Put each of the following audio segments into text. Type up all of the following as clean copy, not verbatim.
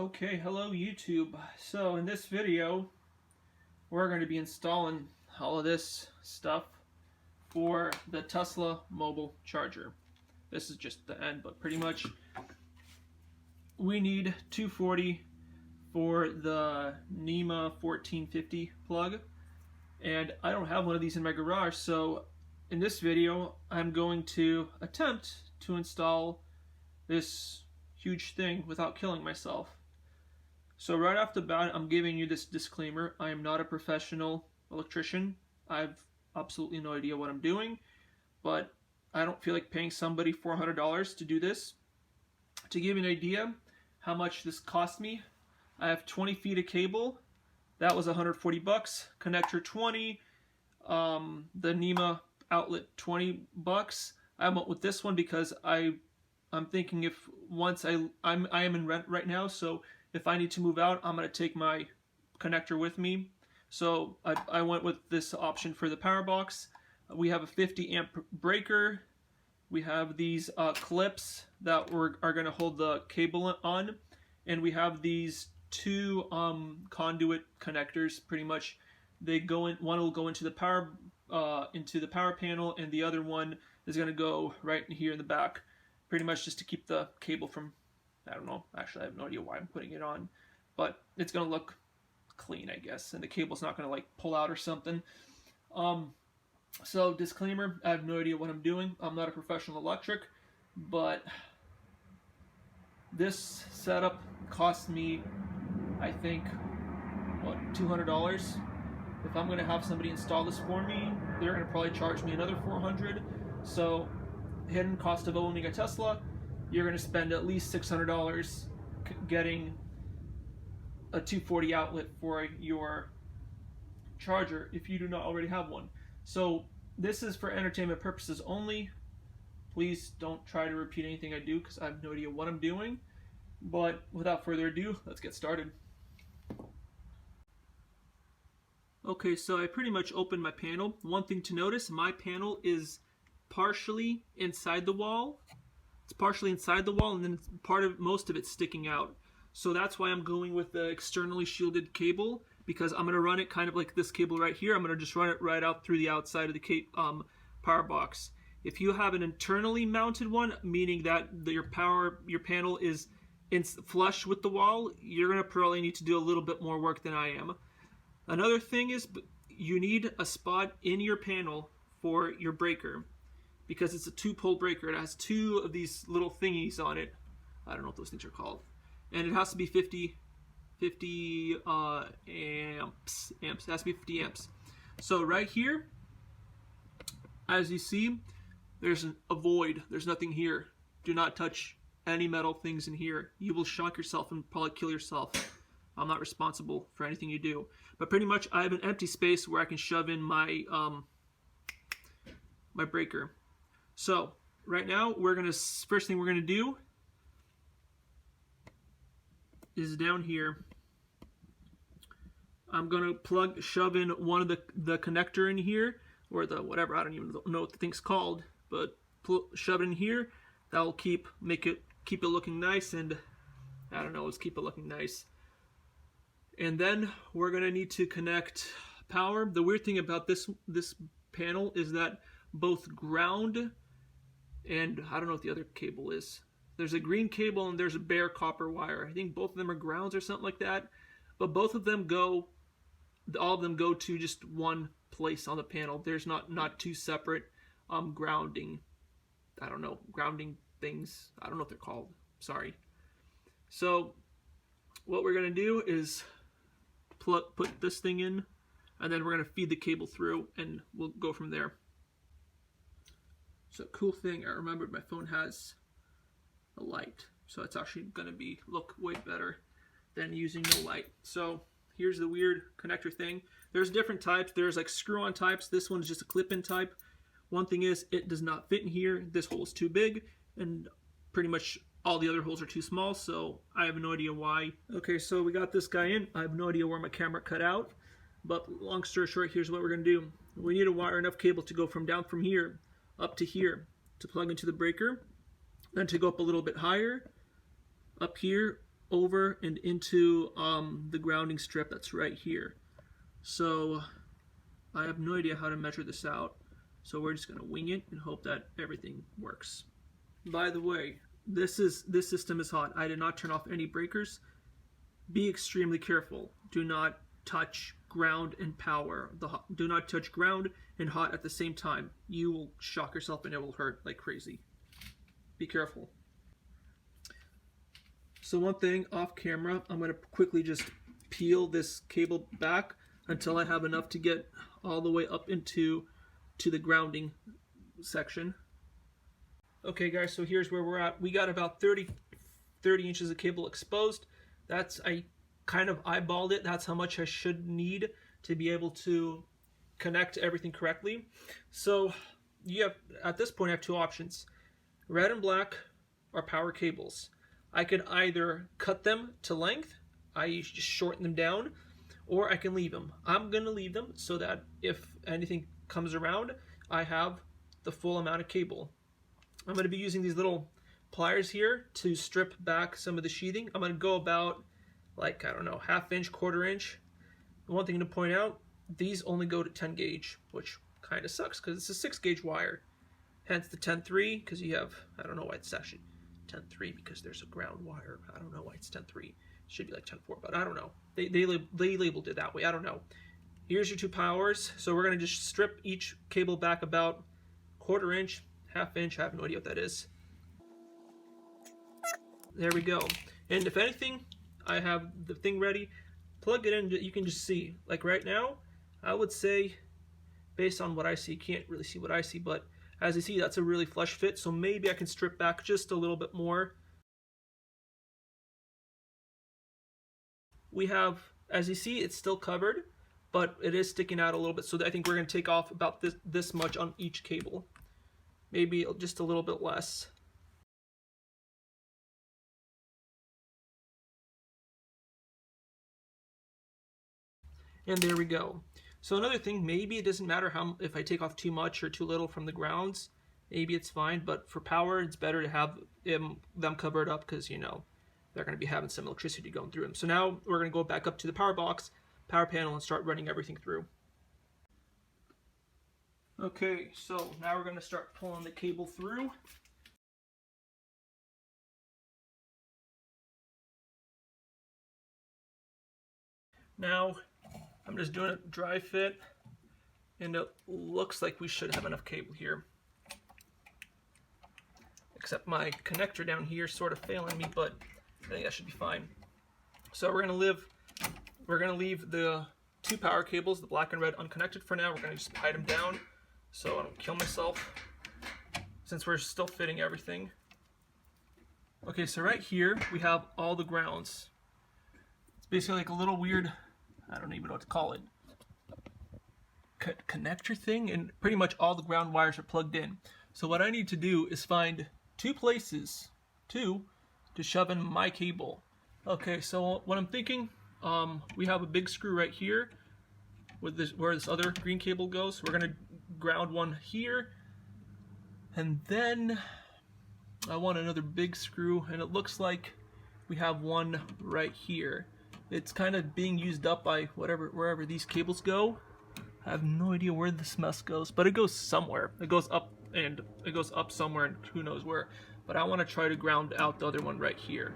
Okay, hello YouTube. So in this video, we're going to be installing all of this stuff for the Tesla mobile charger. This is just the end, but pretty much we need 240 for the NEMA 1450 plug, and I don't have one of these in my garage, so in this video I'm going to attempt to install this huge thing without killing myself. So right off the bat, I'm giving you this disclaimer. I am not a professional electrician. I've absolutely no idea what I'm doing, but I don't feel like paying somebody $400 to do this. To give you an idea how much this cost me, I have 20 feet of cable. That was 140 bucks. Connector 20, the NEMA outlet 20 bucks. I went with this one because I'm thinking if once I am in rent right now, so if I need to move out, I'm going to take my connector with me. So I went with this option for the power box. We have a 50 amp breaker. We have these clips that are going to hold the cable on. And we have these two conduit connectors. Pretty much they go in, one will go into the power panel, and the other one is going to go right in here in the back. Pretty much just to keep the cable from, I don't know, actually I have no idea why I'm putting it on, but it's going to look clean, I guess, and the cable's not going to like pull out or something. So disclaimer, I have no idea what I'm doing. I'm not a professional electric, but this setup cost me, I think, what, $200? If I'm going to have somebody install this for me, they're going to probably charge me another $400. So hidden cost of owning a Tesla, you're going to spend at least $600 getting a 240 outlet for your charger if you do not already have one. So this is for entertainment purposes only. Please don't try to repeat anything I do because I have no idea what I'm doing. But without further ado, let's get started. Okay, so I pretty much opened my panel. One thing to notice, my panel is partially inside the wall. It's partially inside the wall, and then most of it's sticking out. So that's why I'm going with the externally shielded cable, because I'm going to run it kind of like this cable right here. I'm going to just run it right out through the outside of the power box. If you have an internally mounted one, meaning that your panel is flush with the wall, you're going to probably need to do a little bit more work than I am. Another thing is you need a spot in your panel for your breaker, because it's a 2-pole breaker. It has two of these little thingies on it. I don't know what those things are called. And it has to be 50 amps. It has to be 50 amps. So right here, as you see, there's a void. There's nothing here. Do not touch any metal things in here. You will shock yourself and probably kill yourself. I'm not responsible for anything you do. But pretty much I have an empty space where I can shove in my my breaker. So right now first thing we're gonna do is down here. I'm gonna shove in one of the connector in here, or the whatever, I don't even know what the thing's called, but shove it in here. That'll keep it looking nice, and I don't know, let's keep it looking nice. And then we're gonna need to connect power. The weird thing about this panel is that both ground and I don't know what the other cable is. There's a green cable and there's a bare copper wire. I think both of them are grounds or something like that. But all of them go to just one place on the panel. There's not two separate grounding. I don't know, grounding things. I don't know what they're called. Sorry. So what we're gonna do is put this thing in, and then we're gonna feed the cable through, and we'll go from there. So cool thing, I remembered my phone has a light, so it's actually going to look way better than using no light. So here's the weird connector thing. There's different types. There's like screw-on types. This one is just a clip-in type. One thing is it does not fit in here. This hole is too big, and pretty much all the other holes are too small, so I have no idea why. Okay, so we got this guy in. I have no idea where my camera cut out, but long story short, here's what we're going to do. We need to wire enough cable to go from here up to here to plug into the breaker, then to go up a little bit higher, up here over and into the grounding strip that's right here. So I have no idea how to measure this out. So we're just going to wing it and hope that everything works. By the way, this system is hot. I did not turn off any breakers. Be extremely careful. Do not touch ground and power. Do not touch ground and hot at the same time. You will shock yourself and it will hurt like crazy. Be careful. So one thing off camera, I'm going to quickly just peel this cable back until I have enough to get all the way up into the grounding section. Okay guys, so here's where we're at. We got about 30 inches of cable exposed. I kind of eyeballed it. That's how much I should need to be able to connect everything correctly. So at this point I have two options. Red and black are power cables. I could either cut them to length, i.e. just shorten them down, or I can leave them. I'm going to leave them so that if anything comes around, I have the full amount of cable. I'm going to be using these little pliers here to strip back some of the sheathing. I'm going to go about, like, I don't know, 1/2 inch, 1/4 inch. One thing to point out, these only go to 10 gauge, which kind of sucks because it's a 6 gauge wire. Hence the 10-3, because you have, I don't know why it's actually 10-3 because there's a ground wire. I don't know why it's 10-3. It should be like 10-4, but I don't know. They labeled it that way. I don't know. Here's your two powers. So we're going to just strip each cable back about 1/4 inch, 1/2 inch. I have no idea what that is. There we go. And if anything, I have the thing ready. Plug it in. You can just see. Like right now, I would say, based on what I see, can't really see what I see, but as you see, that's a really flush fit, so maybe I can strip back just a little bit more. We have, as you see, it's still covered, but it is sticking out a little bit, so I think we're going to take off about this much on each cable. Maybe just a little bit less. And there we go. So another thing, maybe it doesn't matter if I take off too much or too little from the grounds. Maybe it's fine, but for power, it's better to have them covered up because, you know, they're going to be having some electricity going through them. So now we're going to go back up to the power box, power panel, and start running everything through. Okay, so now we're going to start pulling the cable through. Now, I'm just doing a dry fit, and it looks like we should have enough cable here. Except my connector down here is sort of failing me, but I think that should be fine. So we're gonna leave the two power cables, the black and red, unconnected for now. We're gonna just hide them down so I don't kill myself, since we're still fitting everything. Okay, so right here we have all the grounds. It's basically like a little weird, I don't even know what to call it, connector thing, and pretty much all the ground wires are plugged in. So what I need to do is find two places to shove in my cable. Okay, so what I'm thinking, we have a big screw right here with where this other green cable goes. We're gonna ground one here, and then I want another big screw, and it looks like we have one right here. It's kind of being used up by wherever these cables go. I have no idea where this mess goes, but it goes somewhere. It goes up somewhere, and who knows where. But I want to try to ground out the other one right here.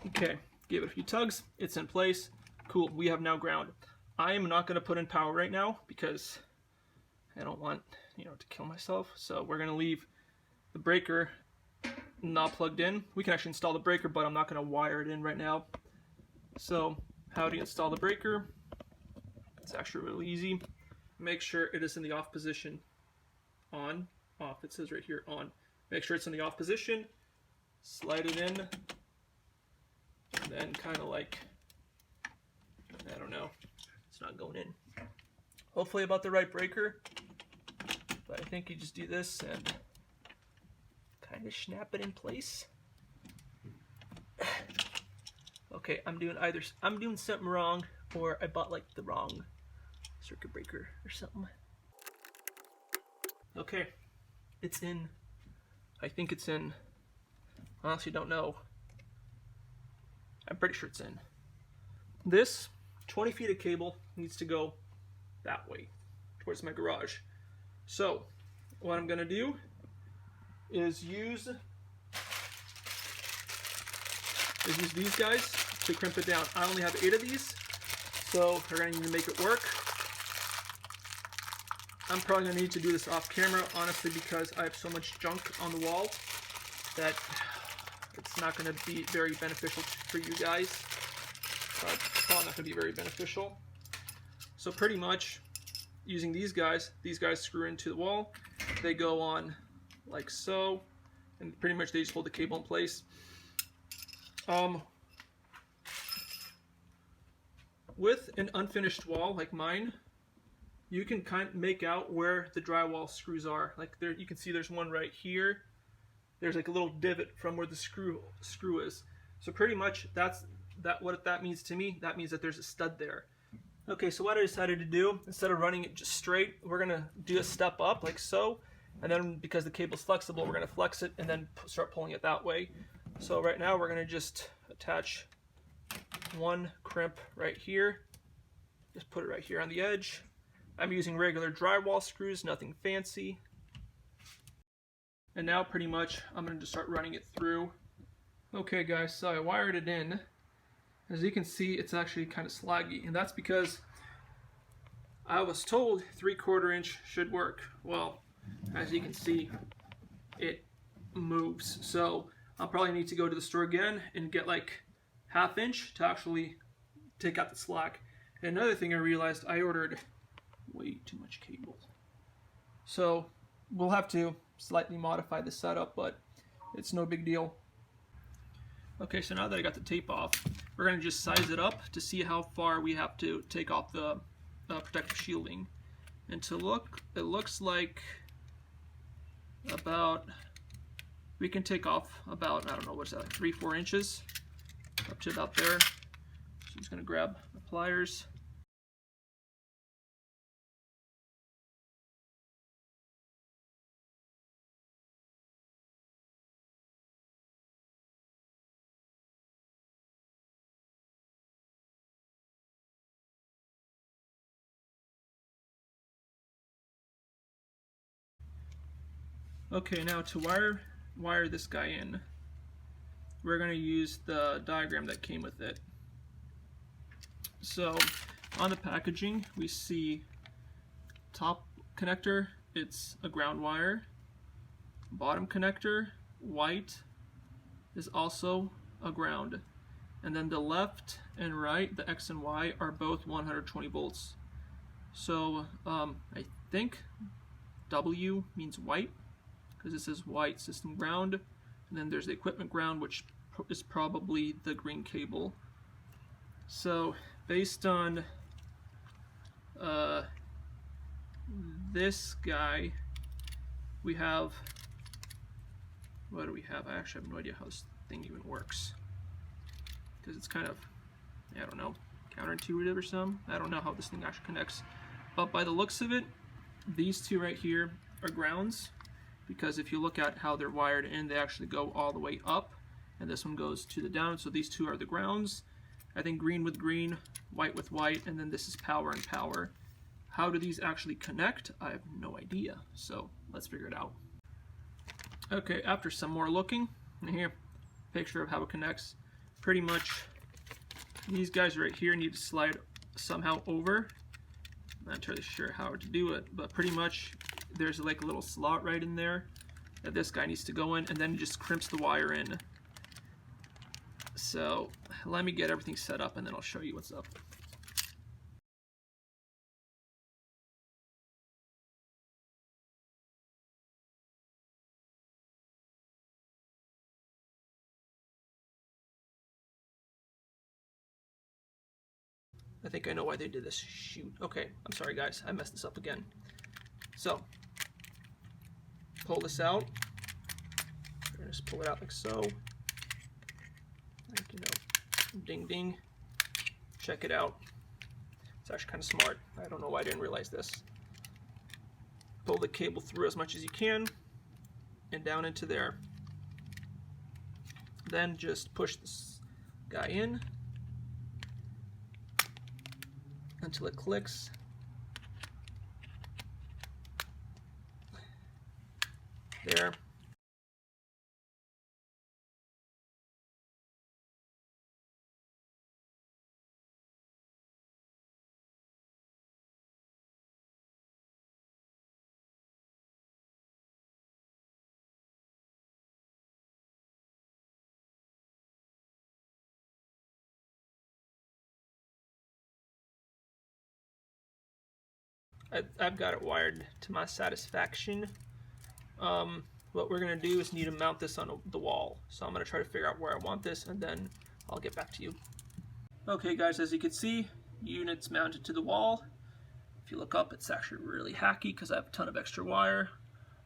Okay, give it a few tugs. It's in place. Cool, we have now ground. I am not going to put in power right now because I don't want, to kill myself. So we're going to leave the breaker not plugged in. We can actually install the breaker, but I'm not going to wire it in right now. So how do you install the breaker? It's actually really easy. Make sure it is in the off position. On, off, it says right here, on. Make sure it's in the off position. Slide it in. And then kind of like, I don't know, it's not going in. hopefully about the right breaker. But I think you just do this and kind of snap it in place. Okay, I'm doing something wrong, or I bought like the wrong circuit breaker or something. Okay, it's in. I think it's in. I honestly don't know. I'm pretty sure it's in. This 20 feet of cable needs to go that way, towards my garage. So, what I'm gonna do is use these guys to crimp it down. I only have 8 of these, so we're gonna need to make it work. I'm probably gonna need to do this off camera, honestly, because I have so much junk on the wall that it's not gonna be very beneficial for you guys. Probably not gonna be very beneficial. So pretty much, using these guys screw into the wall. They go on like so, and pretty much they just hold the cable in place. With an unfinished wall like mine, you can kind of make out where the drywall screws are. Like there, you can see there's one right here. There's like a little divot from where the screw is. So pretty much what that means to me. That means that there's a stud there. Okay, so what I decided to do, instead of running it just straight, we're gonna do a step up like so, and then because the cable's flexible, we're gonna flex it and then start pulling it that way. So right now we're gonna just attach one crimp right here. Just put it right here on the edge. I'm using regular drywall screws, nothing fancy. And now pretty much I'm going to just start running it through. Okay guys, so I wired it in. As you can see, it's actually kind of slaggy, and that's because I was told 3/4 inch should work. Well, as you can see, it moves. So I'll probably need to go to the store again and get like 1/2 inch to actually take out the slack. And another thing I realized, I ordered way too much cable. So we'll have to slightly modify the setup, but it's no big deal. Okay, so now that I got the tape off, we're going to just size it up to see how far we have to take off the protective shielding. And to look, it looks like about, we can take off about, I don't know, what's that, like 3-4 inches up to about there. So I'm just going to grab the pliers. Okay, now to wire this guy in, we're going to use the diagram that came with it. So on the packaging, we see top connector, it's a ground wire. Bottom connector, white, is also a ground. And then the left and right, the X and Y, are both 120 volts. So I think W means white, because it says white system ground. And then there's the equipment ground, which is probably the green cable. So based on this guy, we have, what do we have? I actually have no idea how this thing even works, because it's kind of, I don't know, counterintuitive or something. I don't know how this thing actually connects, but by the looks of it, these two right here are grounds, because if you look at how they're wired in, they actually go all the way up, and this one goes to the down. So these two are the grounds. I think green with green, white with white, and then this is power and power. How do these actually connect? I have no idea, so let's figure it out. Okay, after some more looking, and here, picture of how it connects. Pretty much, these guys right here need to slide somehow over. I'm not entirely sure how to do it, but pretty much there's like a little slot right in there that this guy needs to go in, and then it just crimps the wire in. So let me get everything set up and then I'll show you what's up. I think I know why they did this. Shoot. Okay, I'm sorry guys, I messed this up again. So, pull this out. Just pull it out like so. Like, you know, ding ding. Check it out. It's actually kind of smart. I don't know why I didn't realize this. Pull the cable through as much as you can and down into there. Then just push this guy in until it clicks. There. I've got it wired to my satisfaction. What we're going to do is need to mount this on the wall. So I'm going to try to figure out where I want this, and then I'll get back to you. Okay guys, as you can see, unit's mounted to the wall. If you look up, it's actually really hacky because I have a ton of extra wire.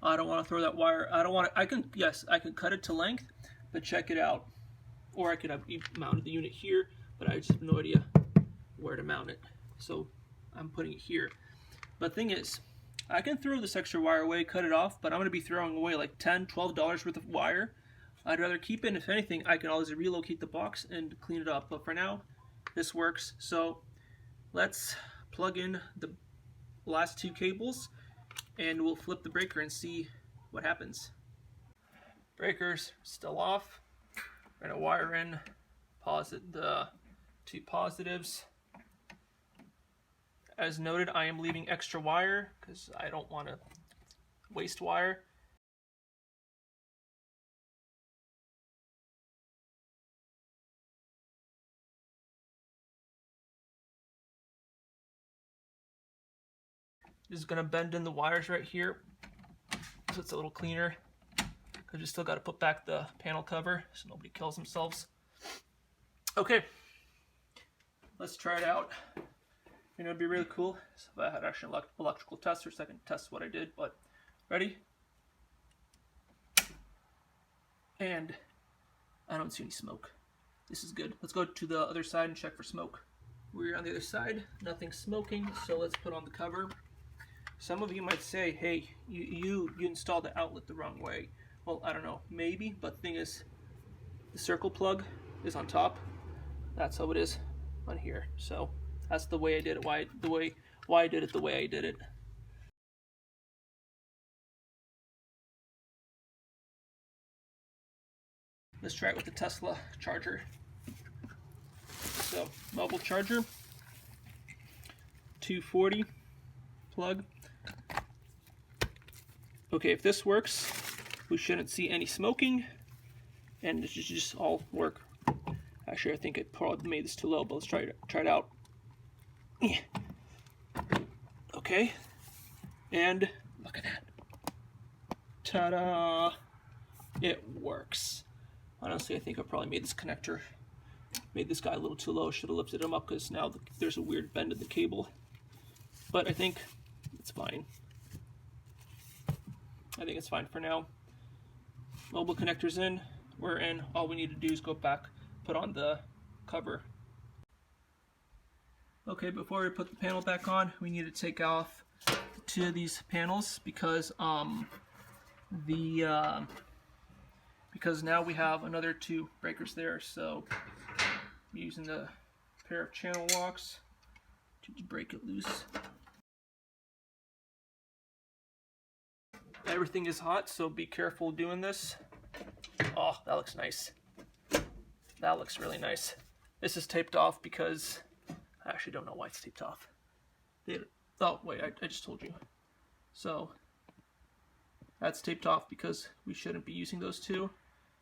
I don't want to throw that wire. I don't want to. I can cut it to length, but check it out. Or I could have mounted the unit here, but I just have no idea where to mount it. So I'm putting it here. But the thing is, I can throw this extra wire away, cut it off, but I'm going to be throwing away like $10, $12 worth of wire. I'd rather keep it, and if anything, I can always relocate the box and clean it up. But for now, this works. So let's plug in the last two cables, and we'll flip the breaker and see what happens. Breaker's still off. We're going to wire in the two positives. As noted, I am leaving extra wire because I don't want to waste wire. Just going to bend in the wires right here so it's a little cleaner, because you still got to put back the panel cover so nobody kills themselves. Okay, let's try it out. You know, it'd be really cool if I had actually an electrical tester so I can test what I did. But ready? And I don't see any smoke. This is good. Let's go to the other side and check for smoke. We're on the other side, nothing smoking, so let's put on the cover. Some of you might say, hey, you installed the outlet the wrong way. Well, I don't know, maybe, but the thing is, the circle plug is on top. That's how it is on here. So that's the way I did it, why I did it the way I did it. Let's try it with the Tesla charger. So, mobile charger, 240 plug. Okay, if this works, we shouldn't see any smoking, and it should just all work. Actually, I think I probably made this too low, but let's try it out. Okay, and look at that. Ta-da! It works. Honestly, I think I probably made this guy a little too low. Should have lifted him up because now there's a weird bend in the cable. But I think it's fine. I think it's fine for now. Mobile connectors in. We're in. All we need to do is go back, put on the cover. Okay, before we put the panel back on, we need to take off two of these panels because because now we have another two breakers there. So I'm using the pair of channel locks to break it loose. Everything is hot, so be careful doing this. Oh, that looks nice. That looks really nice. This is taped off because I actually don't know why it's taped off. Oh, wait, I just told you. So that's taped off because we shouldn't be using those two.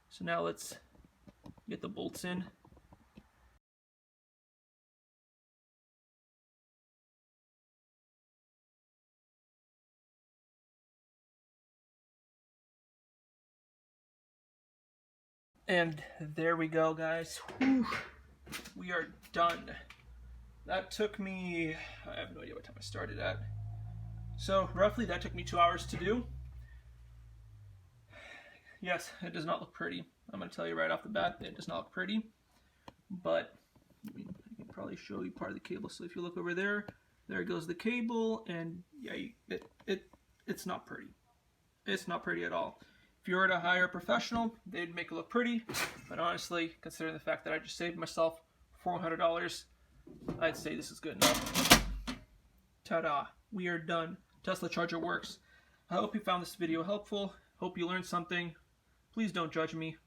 So now let's get the bolts in. And there we go, guys. Whew. We are done. that took me, I have no idea what time I started at. So roughly that took me 2 hours to do. Yes, it does not look pretty. I'm going to tell you right off the bat, it does not look pretty. But I can probably show you part of the cable. So if you look over there, there goes the cable, and yeah, it's not pretty. It's not pretty at all. If you were to hire a professional, they'd make it look pretty. But honestly, considering the fact that I just saved myself $400, I'd say this is good enough. Ta-da! We are done. Tesla charger works. I hope you found this video helpful. Hope you learned something. Please don't judge me.